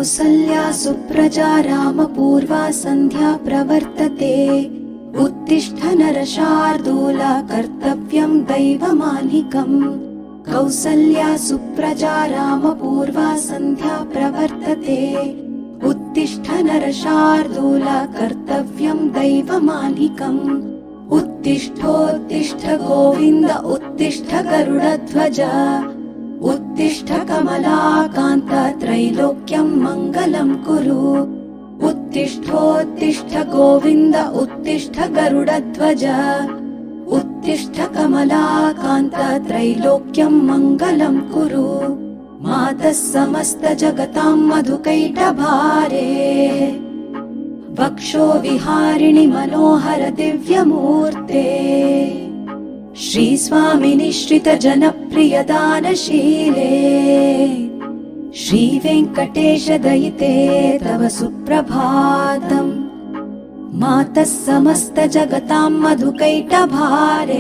कौसल्या सुप्रजा रामपूर्वा सन्ध्या प्रवर्तते। उत्तिष्ठ नरशार्दूल कर्तव्यं दैवमान्निकम्। कौसल्या सुप्रजा रामपूर्वा सन्ध्या प्रवर्तते। उत्तिष्ठ नरशार्दूल कर्तव्यं दैवमान्निकम्। उत्तिष्ठोत्तिष्ठ गोविन्द उत्तिष्ठ गरुडध्वज। उत्तिष्ठ कमलाकान्त त्रैलोक्यं मङ्गलं कुरु। उत्तिष्ठोत्तिष्ठ गोविन्द उत्तिष्ठ गरुडध्वज। उत्तिष्ठ कमलाकान्त त्रैलोक्यं मङ्गलं कुरु। मातः समस्त जगतां मधुकैटभारे। वक्षो विहारिणि मनोहर दिव्यमूर्ते। श्रीस्वामिनि श्रित जनप्रिय दानशीले। श्रीवेङ्कटेश दयिते तव सुप्रभातम्। मातः समस्त जगतां मधुकैटभारे।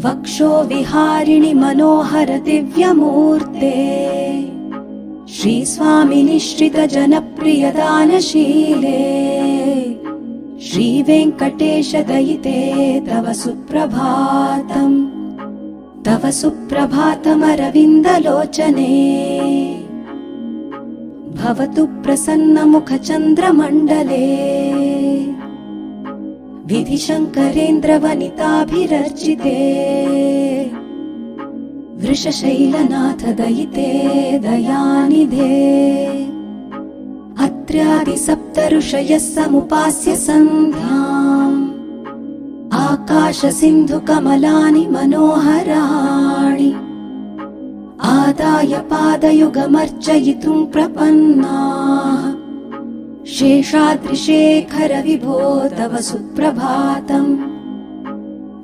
वक्षो विहारिणि मनोहर दिव्यमूर्ते। श्रीस्वामिनि श्रित जनप्रिय दानशीले। श्रीवेङ्कटेश दयिते तव सुप्रभातम्। तव सुप्रभातमरविन्दलोचने। भवतु प्रसन्नमुखचन्द्रमण्डले। विधिशङ्करेन्द्रवनिताभिरर्चिते। वृषशैलनाथ दयिते दयानिधे। अत्र्यादि सप्त ऋषयः समुपास्य सन्ध्याम्। आकाश सिन्धु कमलानि मनोहराणि। आदाय पादयुगमर्चयितुं प्रपन्नाः। शेषाद्रिशेखर विभो तव सुप्रभातम्।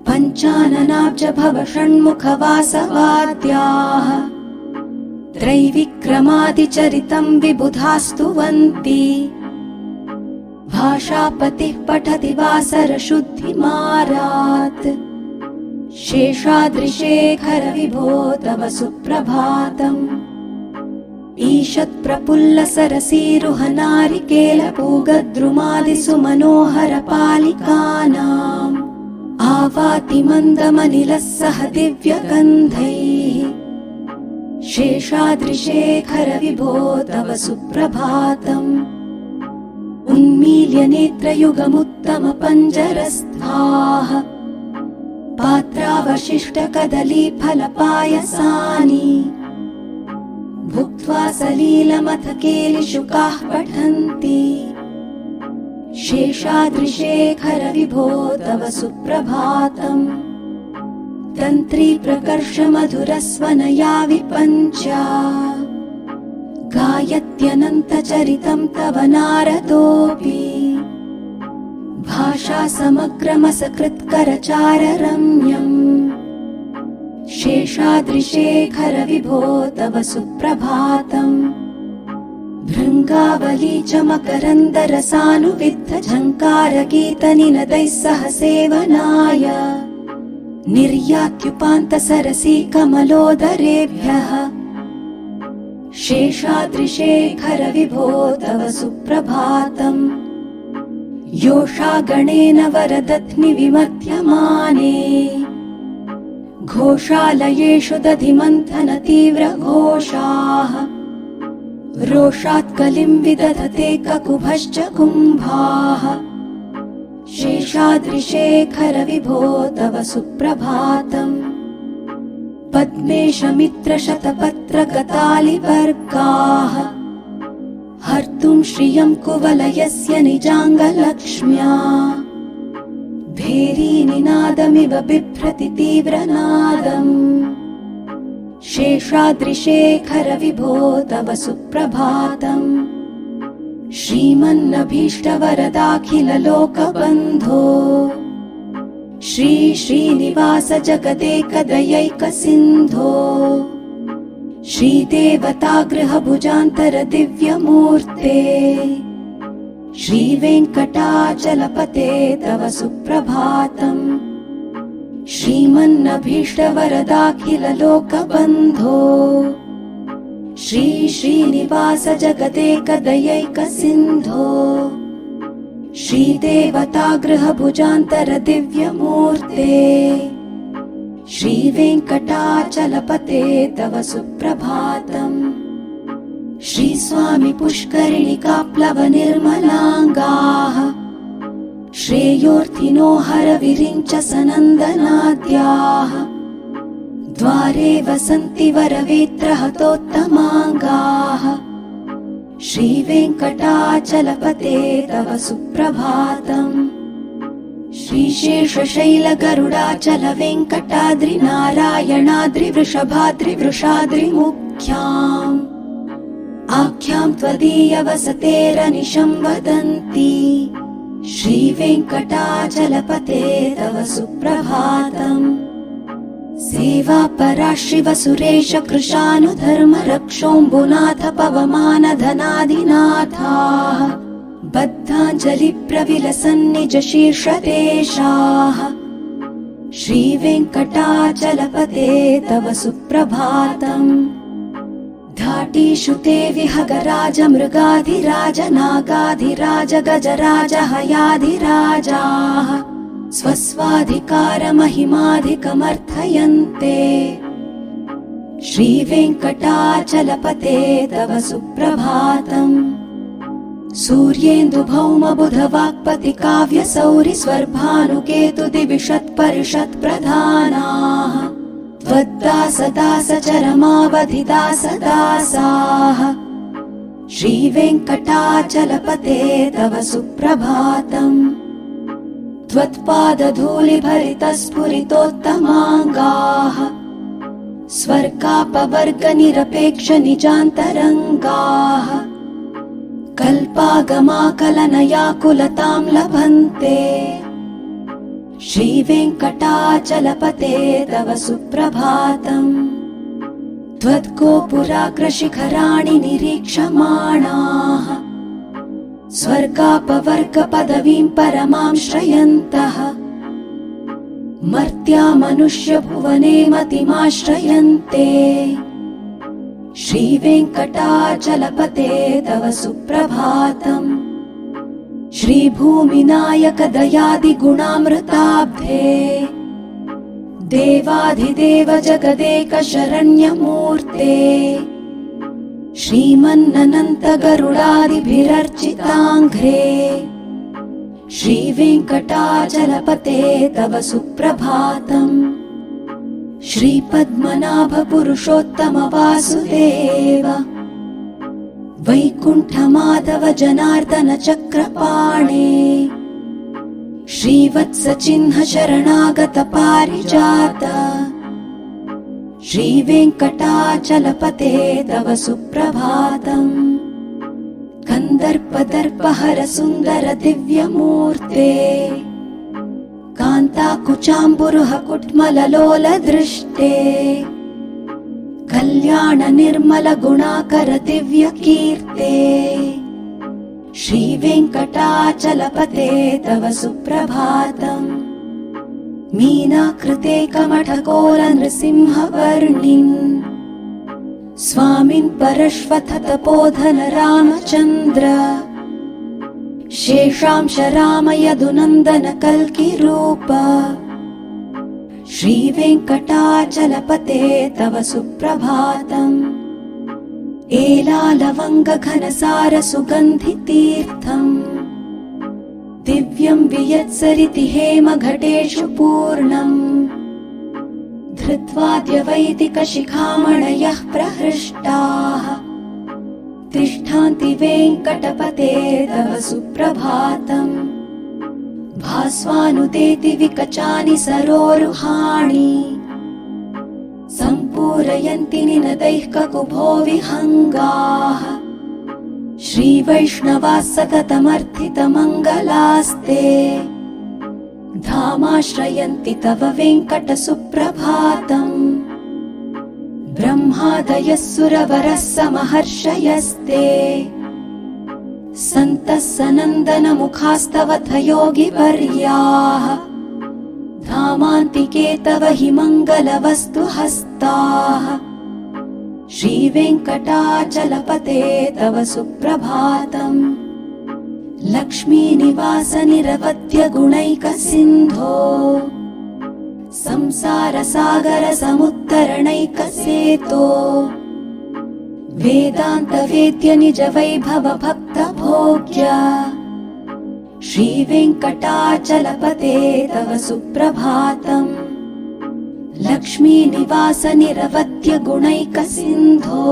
पञ्चाननाब्ज भव षण्मुख वासवाद्याः। त्रैविक्रमादिचरितं विबुधास्तुवन्ति। भाषापतिः पठति वासरशुद्धिमारात्। शेषाद्रिशेखर विभो तव सुप्रभातम्। ईषत्प्रफुल्ल सरसीरुहनारिकेलपूगद्रुमादिषु मनोहर पालिकानाम्। आवाति मन्दमनिलः सह दिव्यगन्धैः। शेषाद्रिशेखर विभो तव सुप्रभातम्। उन्मील्य नेत्रयुगमुत्तम पञ्जरस्थाः। पात्रावशिष्ट कदली फलपायसानि। भुक्त्वा सलीलमथ केलिशुकाः पठन्ति। शेषाद्रिशेखर विभो तव सुप्रभातम्। तन्त्री प्रकर्ष मधुरस्वनया विपञ्चा। गायत्यनन्तचरितं तव नारदोऽपि। भाषा समग्रमसकृत्करचाररम्यम्। शेषाद्रिशेखर विभो तव सुप्रभातम्। भृङ्गावली च मकरन्दरसानुविद्ध झङ्कारगीतनिनदैः सह सेवनाय। निर्यात्युपान्त सरसी कमलोदरेभ्यः। शेषाद्रिशेखर विभो तव सुप्रभातम्। योषा गणेन वरदध्नि विमध्यमाने। घोषालयेषु दधिमन्थन तीव्र घोषाः। रोषात् कलिं विदधते ककुभश्च कुम्भाः। शेषाद्रिशेखर विभो तव सुप्रभातम्। पद्मेशमित्र शतपत्र गतालिवर्गाः। हर्तुं श्रियं कुवलयस्य निजाङ्गलक्ष्म्या। भेरीनिनादमिव बिभ्रति तीव्रनादम्। शेषाद्रिशेखर विभो तव सुप्रभातम्। श्रीमन्नभीष्टवरदाखिललोकबन्धो। श्री श्रीनिवास जगदेकदयैकसिन्धो। श्रीदेवतागृहभुजान्तर दिव्यमूर्ते। श्रीवेङ्कटाचलपते तव सुप्रभातम्। श्रीमन्नभीष्टवरदाखिललोकबन्धो। श्री श्रीनिवास जगदेकदयैकसिन्धो श्रीदेवतागृहभुजान्तर दिव्यमूर्ते श्रीवेङ्कटाचलपते तव सुप्रभातम्। श्रीस्वामी पुष्करिणिकाप्लवनिर्मलाङ्गाः श्रेयोर्थिनो हरविरिञ्च सनन्दनाद्याः द्वारे वसन्ति वरवेत्रहतोत्तमाङ्गाः श्रीवेङ्कटाचलपते तव सुप्रभातम्। श्रीशेषशैलगरुडाचल वेङ्कटाद्रिनारायणाद्रिवृषभाद्रिवृषाद्रिमुख्याम् आख्यां त्वदीयवसतेरनिशं वदन्ति श्रीवेङ्कटाचलपते तव सुप्रभातम्। सेवापरा शिवसुरेश कृशानुधर्म रक्षोऽम्बुनाथ पवमानधनादिनाथाः बद्धाञ्जलिप्रविलसन्निज शीर्षदेशाः श्रीवेङ्कटाचलपते तव सुप्रभातम्। धाटीषु ते विहगराज मृगाधिराज नागाधिराज गजराज हयाधिराजाः स्वस्वाधिकारमहिमाधिकमर्थयन्ते श्रीवेङ्कटाचलपते तव सुप्रभातम्। सूर्येन्दुभौमबुधवाक्पतिकाव्यसौरि स्वर्भानुकेतुदिविषत्परिषत्प्रधानाः त्वद्दासदासचरमावधिदासदासाः श्रीवेङ्कटाचलपते तव सुप्रभातम्। त्वत्पादधूलिभरितस्फुरितोत्तमाङ्गाः स्वर्गापवर्गनिरपेक्षनिजान्तरङ्गाः कल्पागमाकलनयाकुलतां लभन्ते श्रीवेङ्कटाचलपते तव सुप्रभातम्। त्वद्गोपुराग्रशिखराणि निरीक्षमाणाः स्वर्गापवर्गपदवीं परमां श्रयन्तः मर्त्या मनुष्यभुवने मतिमाश्रयन्ते श्रीवेङ्कटाचलपते तव सुप्रभातम्। श्रीभूमिनायक दयादिगुणामृताब्धे देवाधिदेव जगदेक शरण्यमूर्ते श्रीमन्ननन्त गरुडादिभिरर्चिताङ्घ्रे श्रीवेङ्कटाचलपते तव सुप्रभातम्। श्रीपद्मनाभ पुरुषोत्तम वासुदेव वैकुण्ठमाधव जनार्दन चक्रपाणे श्रीवत्सचिह्न शरणागत पारिजात श्रीवेङ्कटाचलपते तव सुप्रभातम्। कन्दर्पदर्पहर सुन्दर दिव्यमूर्ते कान्ताकुचाम्बुरुह कुट्मललोल दृष्टे कल्याण निर्मल गुणाकर दिव्यकीर्ते श्रीवेङ्कटाचलपते तव सुप्रभातम्। मीनाकृते कमठकोल नृसिंहवर्णिन् स्वामिन् परश्वथ तपोधन रामचन्द्र शेषांश राम यदुनन्दन कल्किरूप श्रीवेङ्कटाचलपते तव सुप्रभातम्। एलालवङ्ग घनसार सुगन्धितीर्थम् दिव्यं वियत्सरिति हेमघटेषु पूर्णम् धृत्वाद्यवैदिकशिखामणयः प्रहृष्टाः तिष्ठान्ति वेङ्कटपते तव सुप्रभातम्। भास्वानुदेति विकचानि सरोरुहाणि सम्पूरयन्ति निनदैः ककुभो विहङ्गाः श्रीवैष्णवाः सततमर्थितमङ्गलास्ते धामाश्रयन्ति तव वेङ्कटसुप्रभातम्। ब्रह्मादयः सुरवरः समहर्षयस्ते सन्तः सनन्दनमुखास्तवथ योगिवर्याः धामान्तिके तव हि मङ्गलवस्तुहस्ताः श्रीवेङ्कटाचलपते तव सुप्रभातम्। लक्ष्मीनिवास निरवध्य गुणैकसिन्धो संसारसागर समुत्तरणैकसेतो वेदान्तवेद्य निज वैभव भक्त भोग्य श्रीवेङ्कटाचलपते तव सुप्रभातम्। लक्ष्मीनिवास निरवध्य गुणैकसिन्धो